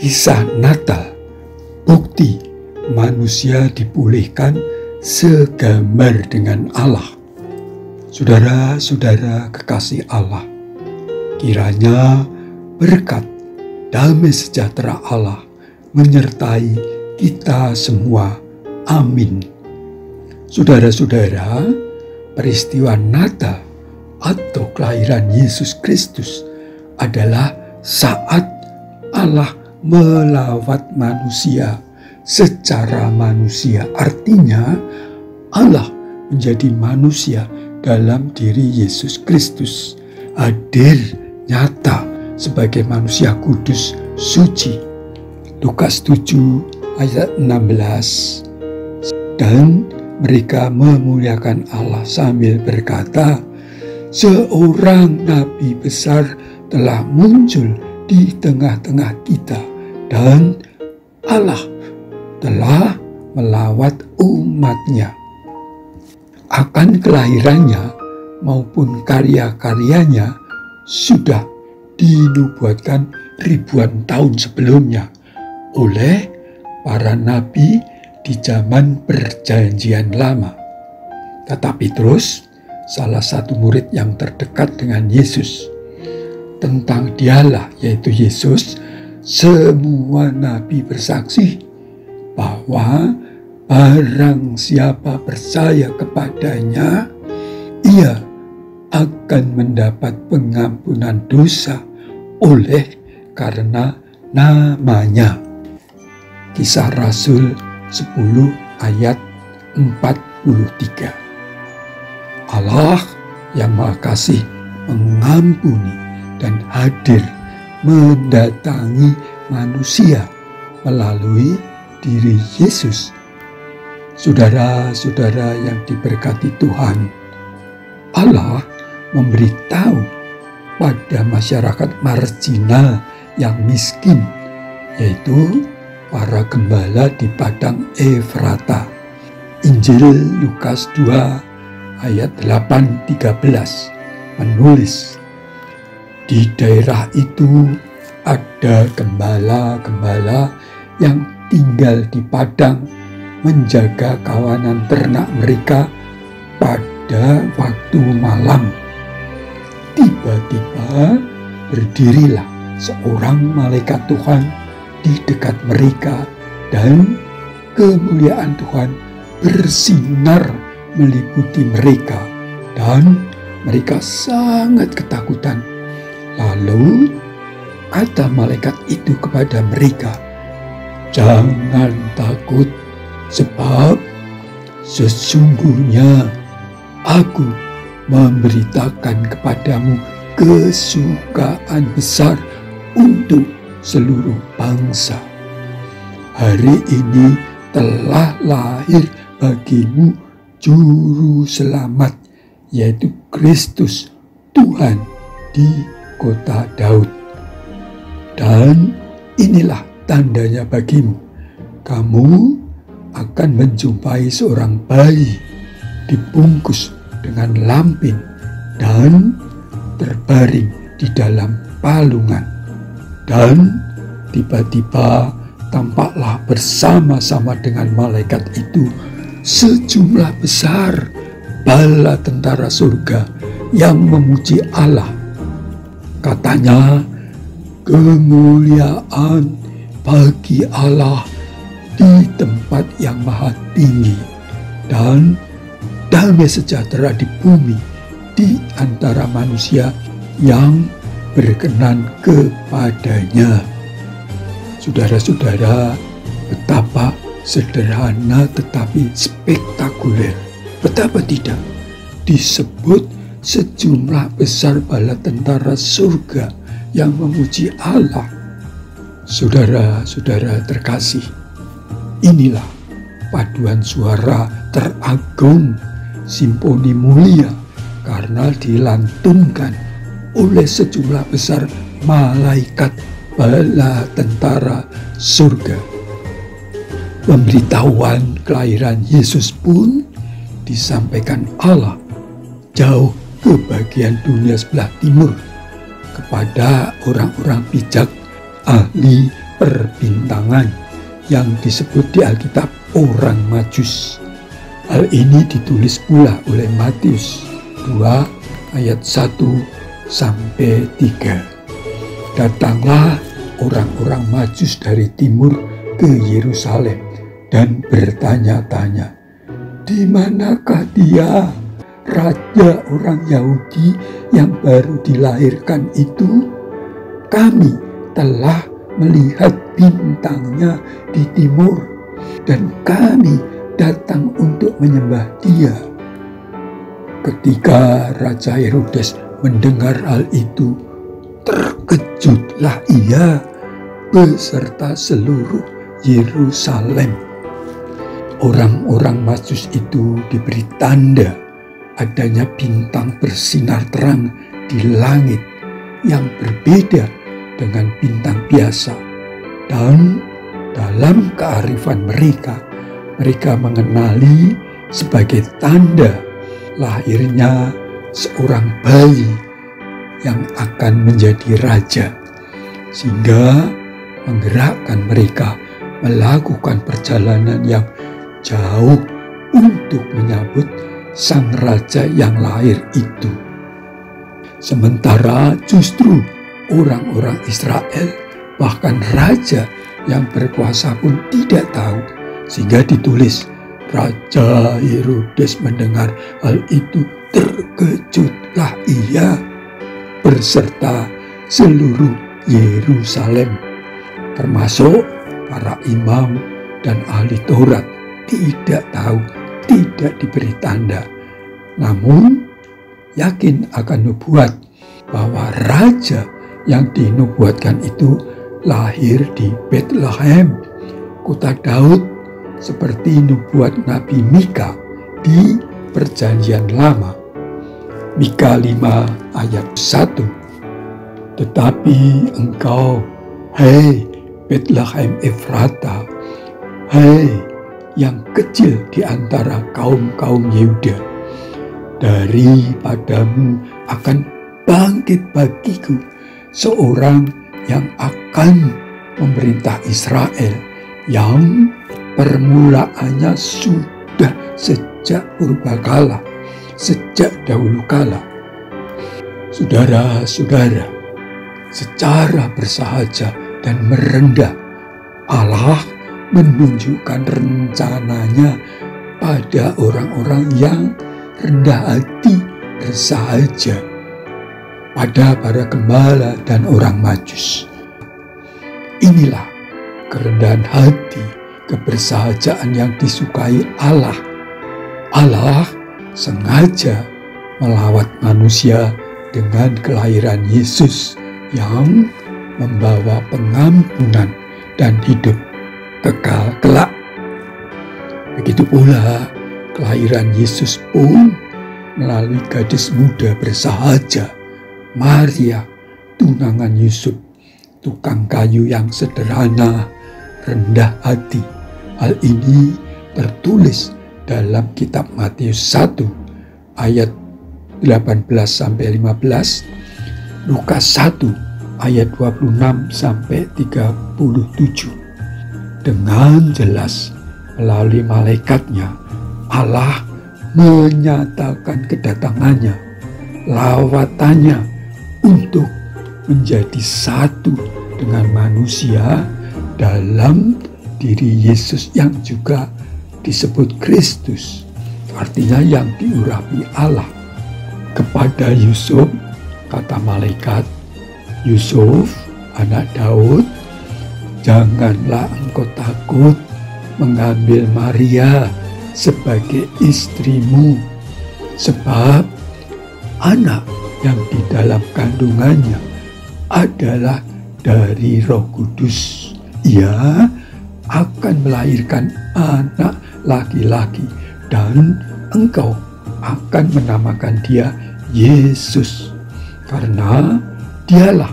Kisah Natal, bukti manusia dipulihkan segambar dengan Allah. Saudara-saudara kekasih Allah, kiranya berkat damai sejahtera Allah menyertai kita semua. Amin. Saudara-saudara, peristiwa Natal atau kelahiran Yesus Kristus adalah saat Allah melawat manusia secara manusia. Artinya Allah menjadi manusia dalam diri Yesus Kristus, hadir nyata sebagai manusia kudus suci. Lukas 7 ayat 16. Dan mereka memuliakan Allah sambil berkata, seorang nabi besar telah muncul di tengah-tengah kita, dan Allah telah melawat umatnya. Akan kelahirannya maupun karya-karyanya sudah dinubuatkan ribuan tahun sebelumnya oleh para nabi di zaman Perjanjian Lama. Tetapi terus salah satu murid yang terdekat dengan Yesus, tentang dialah yaitu Yesus, semua nabi bersaksi bahwa barang siapa percaya kepadanya, ia akan mendapat pengampunan dosa oleh karena namanya. Kisah Rasul 10 ayat 43. Allah yang Maha Kasih mengampuni dan hadir mendatangi manusia melalui diri Yesus. Saudara-saudara yang diberkati Tuhan, Allah memberitahu pada masyarakat marginal yang miskin, yaitu para gembala di padang Efrata. Injil Lukas 2 ayat 8-13 menulis, di daerah itu ada gembala-gembala yang tinggal di padang menjaga kawanan ternak mereka pada waktu malam. Tiba-tiba berdirilah seorang malaikat Tuhan di dekat mereka, dan kemuliaan Tuhan bersinar meliputi mereka, dan mereka sangat ketakutan. Lalu kata malaikat itu kepada mereka, jangan takut, sebab sesungguhnya aku memberitakan kepadamu kesukaan besar untuk seluruh bangsa. Hari ini telah lahir bagimu Juru Selamat, yaitu Kristus Tuhan di kota Daud. Dan inilah tandanya bagimu, kamu akan menjumpai seorang bayi dibungkus dengan lampin dan terbaring di dalam palungan. Dan tiba-tiba tampaklah bersama-sama dengan malaikat itu sejumlah besar bala tentara surga yang memuji Allah. Katanya, kemuliaan bagi Allah di tempat yang maha tinggi, dan damai sejahtera di bumi di antara manusia yang berkenan kepadanya. Saudara-saudara, betapa sederhana tetapi spektakuler. Betapa tidak disebut sejumlah besar bala tentara surga yang memuji Allah. Saudara-saudara terkasih, inilah paduan suara teragung, simfoni mulia, karena dilantunkan oleh sejumlah besar malaikat bala tentara surga. Pemberitahuan kelahiran Yesus pun disampaikan Allah jauh ke bagian dunia sebelah timur kepada orang-orang bijak ahli kalangan yang disebut di Alkitab orang Majus. Hal ini ditulis pula oleh Matius 2 ayat 1 sampai 3. Datanglah orang-orang Majus dari timur ke Yerusalem dan bertanya-tanya, "Di manakah dia, raja orang Yahudi yang baru dilahirkan itu? Kami telah melihat bintangnya di timur, dan kami datang untuk menyembah dia." Ketika Raja Herodes mendengar hal itu, terkejutlah ia beserta seluruh Yerusalem. Orang-orang Majus itu diberi tanda adanya bintang bersinar terang di langit yang berbeda dengan bintang biasa. Dan dalam kearifan mereka mengenali sebagai tanda lahirnya seorang bayi yang akan menjadi raja, sehingga menggerakkan mereka melakukan perjalanan yang jauh untuk menyambut sang raja yang lahir itu. Sementara justru orang-orang Israel, bahkan raja yang berkuasa pun tidak tahu, sehingga ditulis, Raja Herodes mendengar hal itu, terkejutlah ia berserta seluruh Yerusalem, termasuk para imam dan ahli Taurat tidak tahu, tidak diberi tanda, namun yakin akan nubuat bahwa raja yang dinubuatkan itu lahir di Bethlehem, kota Daud, seperti nubuat Nabi Mika di Perjanjian Lama. Mika 5 ayat 1. Tetapi engkau, hei Bethlehem Efrata, hei yang kecil di antara kaum-kaum Yehuda, daripadamu akan bangkit bagiku seorang yang akan memerintah Israel, yang permulaannya sudah sejak purbakala, sejak dahulu kala. Saudara-saudara, secara bersahaja dan merendah, Allah menunjukkan rencananya pada orang-orang yang rendah hati bersahaja, pada para gembala dan orang Majus. Inilah kerendahan hati, kebersahajaan yang disukai Allah. Allah sengaja melawat manusia dengan kelahiran Yesus yang membawa pengampunan dan hidup kekal kelak. Begitu pula kelahiran Yesus pun melalui gadis muda bersahaja, Maria, tunangan Yusuf, tukang kayu yang sederhana, rendah hati. Hal ini tertulis dalam kitab Matius 1 ayat 18-15, Lukas 1 ayat 26-37. Dengan jelas melalui malaikatnya, Allah menyatakan kedatangannya, lawatannya untuk menjadi satu dengan manusia dalam diri Yesus yang juga disebut Kristus, artinya yang diurapi Allah. Kepada Yusuf kata malaikat, Yusuf anak Daud, janganlah engkau takut mengambil Maria sebagai istrimu, sebab anak yang di dalam kandungannya adalah dari Roh Kudus. Ia akan melahirkan anak laki-laki, dan engkau akan menamakan dia Yesus, karena dialah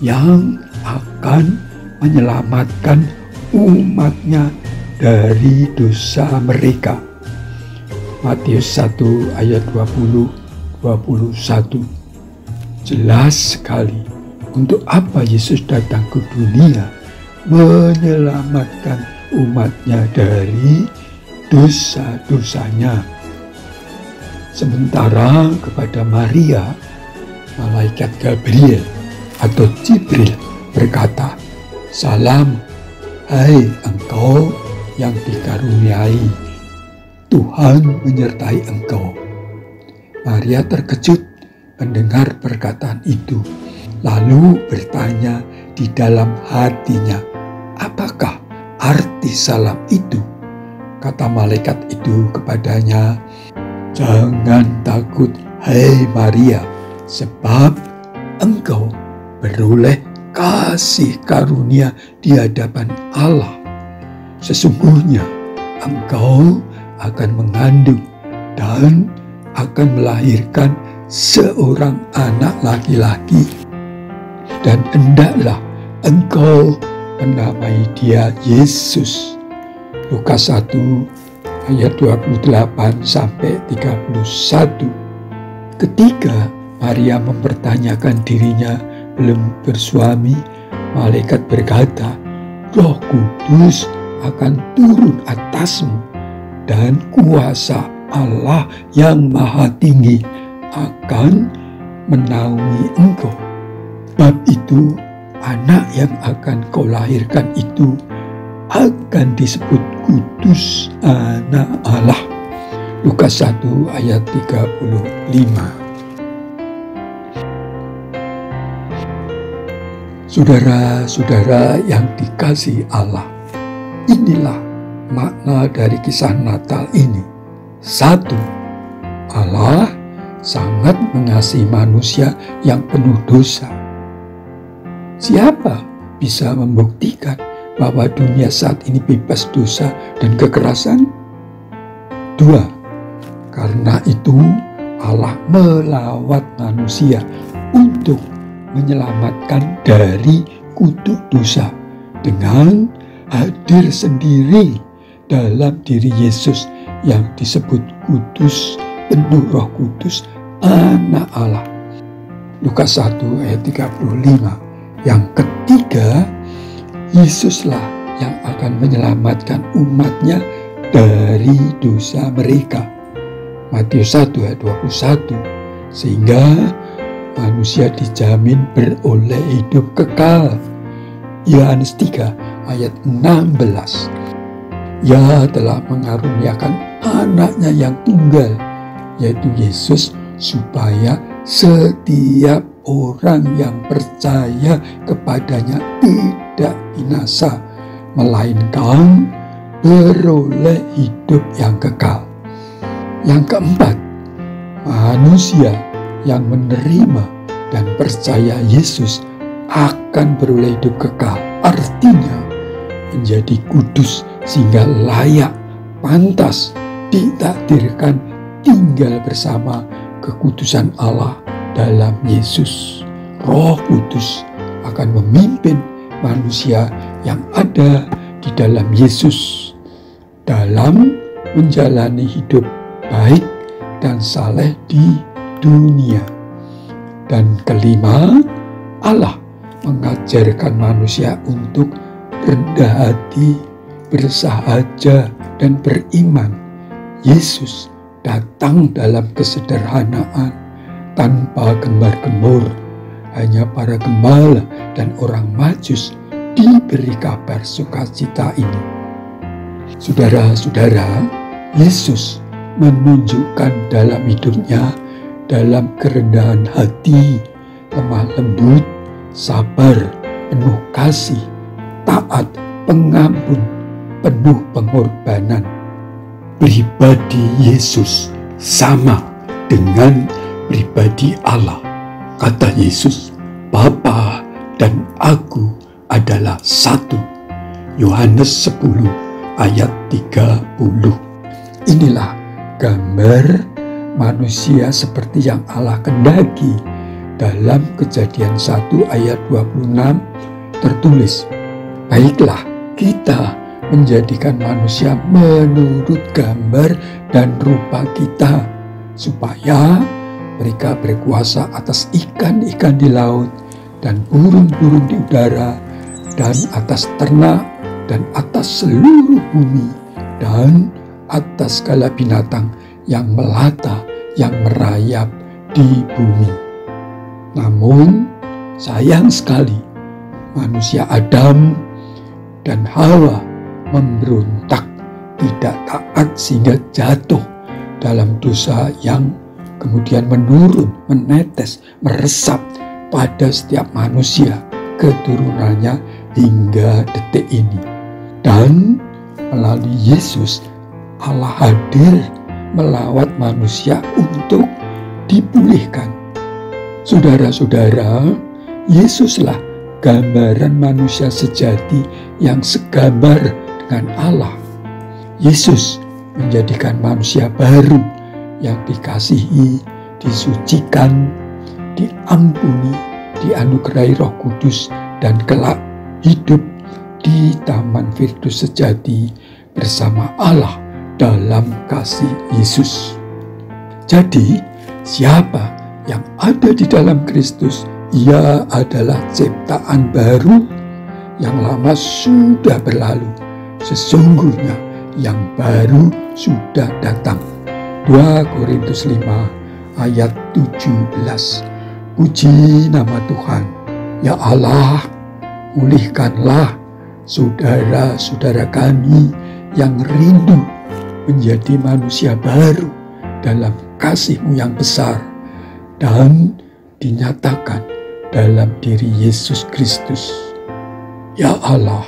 yang akan menyelamatkan umatnya dari dosa mereka. Matius 1 ayat 20-21. Jelas sekali untuk apa Yesus datang ke dunia, menyelamatkan umatnya dari dosa-dosanya. Sementara kepada Maria, malaikat Gabriel atau Jibril berkata, "Salam, hai engkau yang dikaruniai, Tuhan menyertai engkau." Maria terkejut mendengar perkataan itu, lalu bertanya di dalam hatinya, "Apakah arti salam itu?" Kata malaikat itu kepadanya, "Jangan takut, hai Maria, sebab engkau beroleh kasih karunia di hadapan Allah. Sesungguhnya engkau akan mengandung dan akan melahirkan seorang anak laki-laki, dan hendaklah engkau menamai dia Yesus." Lukas 1 ayat 28 sampai 31. Ketika Maria mempertanyakan dirinya belum bersuami, malaikat berkata, "Roh Kudus akan turun atasmu, dan kuasa Allah yang Maha Tinggi akan menaungi engkau. Sebab itu, anak yang akan kau lahirkan itu akan disebut Kudus, Anak Allah." Lukas 1 ayat 35. Saudara-saudara yang dikasihi Allah, inilah makna dari kisah Natal ini. 1. Allah sangat mengasihi manusia yang penuh dosa. Siapa bisa membuktikan bahwa dunia saat ini bebas dosa dan kekerasan? 2. Karena itu Allah melawat manusia untuk menyelamatkan dari kutuk dosa dengan hadir sendiri dalam diri Yesus yang disebut Kudus, penuh Roh Kudus, Anak Allah. Lukas 1 ayat 35. Yang ketiga, Yesuslah yang akan menyelamatkan umatnya dari dosa mereka. Matius 1 ayat 21. Sehingga manusia dijamin beroleh hidup kekal. Yohanes 3 ayat 16. Ia telah mengaruniakan anaknya yang tunggal, yaitu Yesus, supaya setiap orang yang percaya kepadanya tidak binasa, melainkan beroleh hidup yang kekal. Yang keempat, manusia yang menerima dan percaya Yesus akan beroleh hidup kekal. Artinya menjadi kudus sehingga layak, pantas ditakdirkan tinggal bersama kekudusan Allah dalam Yesus. Roh Kudus akan memimpin manusia yang ada di dalam Yesus dalam menjalani hidup baik dan saleh di dunia. Dan kelima, Allah mengajarkan manusia untuk rendah hati, bersahaja, dan beriman. Yesus datang dalam kesederhanaan, tanpa gembar-gembor. Hanya para gembala dan orang Majus diberi kabar sukacita ini. Saudara-saudara, Yesus menunjukkan dalam hidupnya, dalam kerendahan hati, lemah lembut, sabar, penuh kasih, taat, pengampun, penuh pengorbanan. Pribadi Yesus sama dengan pribadi Allah. Kata Yesus, "Bapa dan aku adalah satu." Yohanes 10 ayat 30. Inilah gambar manusia seperti yang Allah kehendaki. Dalam Kejadian 1 ayat 26 tertulis, "Baiklah kita menjadikan manusia menurut gambar dan rupa kita, supaya mereka berkuasa atas ikan-ikan di laut dan burung-burung di udara dan atas ternak, dan atas seluruh bumi, dan atas segala binatang yang melata, yang merayap di bumi. Namun, sayang sekali, manusia Adam dan Hawa memberontak, tidak taat sehingga jatuh dalam dosa yang kemudian menurun, menetes, meresap pada setiap manusia keturunannya hingga detik ini. Dan melalui Yesus, Allah hadir melawat manusia untuk dipulihkan. Saudara-saudara, Yesuslah gambaran manusia sejati yang segambar dengan Allah. Yesus menjadikan manusia baru yang dikasihi, disucikan, diampuni, dianugerahi Roh Kudus, dan kelak hidup di Taman Firdaus sejati bersama Allah dalam kasih Yesus. Jadi, siapa yang ada di dalam Kristus, ia adalah ciptaan baru, yang lama sudah berlalu, sesungguhnya yang baru sudah datang. 2 Korintus 5 ayat 17. Puji nama Tuhan. Ya Allah, pulihkanlah saudara-saudara kami yang rindu menjadi manusia baru dalam kasih-Mu yang besar dan dinyatakan dalam diri Yesus Kristus. Ya Allah,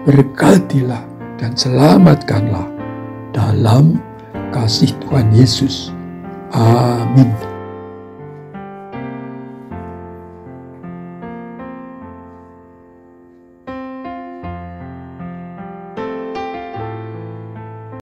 berkatilah dan selamatkanlah dalam kasih Tuhan Yesus. Amin.